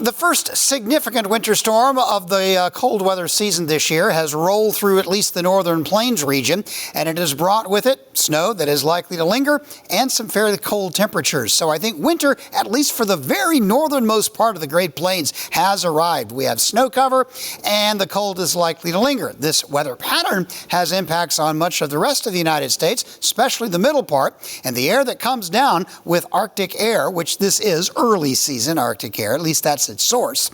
The first significant winter storm of the cold weather season this year has rolled through at least the northern plains region, and it has brought with it snow that is likely to linger and some fairly cold temperatures. So I think winter, at least for the very northernmost part of the Great Plains, has arrived. We have snow cover and the cold is likely to linger. This weather pattern has impacts on much of the rest of the United States, especially the middle part, and the air that comes down with Arctic air, which this is early season Arctic air, at least that's its source.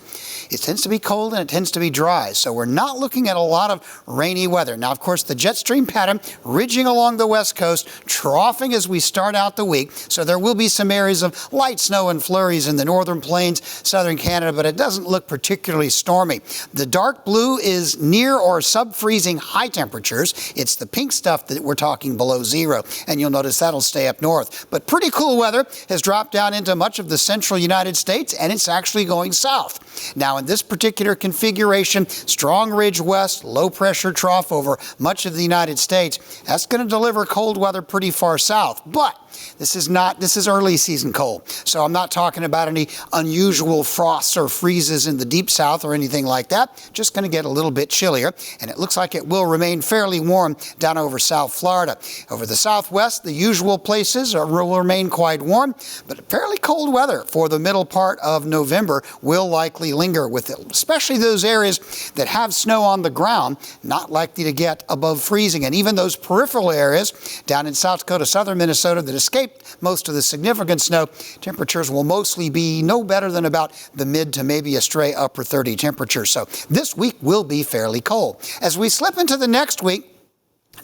It tends to be cold and it tends to be dry, so we're not looking at a lot of rainy weather. Now, of course, the jet stream pattern ridging along the west coast, troughing as we start out the week, so there will be some areas of light snow and flurries in the northern plains, southern Canada, but it doesn't look particularly stormy. The dark blue is near or sub-freezing high temperatures. It's the pink stuff that we're talking below zero, and you'll notice that'll stay up north. But pretty cool weather has dropped down into much of the central United States, and it's actually going south. Now, in this particular configuration, strong ridge west, low pressure trough over much of the United States, that's going to deliver cold weather pretty far south. But this is early season cold. So I'm not talking about any unusual frosts or freezes in the deep south or anything like that. Just going to get a little bit chillier, and it looks like it will remain fairly warm down over South Florida. Over the southwest, the usual places will remain quite warm, but fairly cold weather for the middle part of November will likely linger, with it, especially those areas that have snow on the ground, not likely to get above freezing. And even those peripheral areas down in South Dakota, southern Minnesota that escaped most of the significant snow, temperatures will mostly be no better than about the mid to maybe a stray upper 30 temperature. So this week will be fairly cold. As we slip into the next week,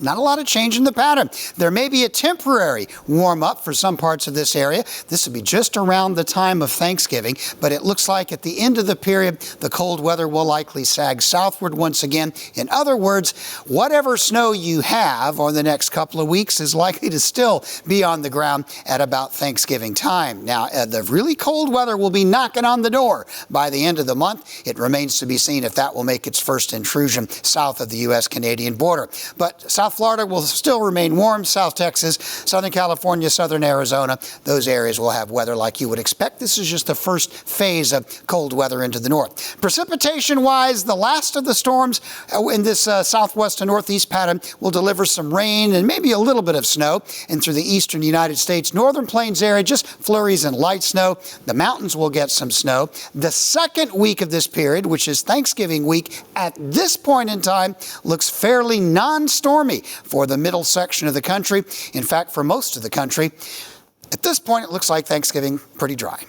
not a lot of change in the pattern. There may be a temporary warm up for some parts of this area. This will be just around the time of Thanksgiving, but it looks like at the end of the period, the cold weather will likely sag southward once again. In other words, whatever snow you have over the next couple of weeks is likely to still be on the ground at about Thanksgiving time. Now, the really cold weather will be knocking on the door by the end of the month. It remains to be seen if that will make its first intrusion south of the U.S.-Canadian border. But South Florida will still remain warm. South Texas, Southern California, Southern Arizona, those areas will have weather like you would expect. This is just the first phase of cold weather into the north. Precipitation-wise, the last of the storms in this southwest to northeast pattern will deliver some rain and maybe a little bit of snow. And through the eastern United States, northern plains area, just flurries and light snow. The mountains will get some snow. The second week of this period, which is Thanksgiving week, at this point in time, looks fairly non-stormy for the middle section of the country. In fact, for most of the country, at this point, it looks like Thanksgiving pretty dry.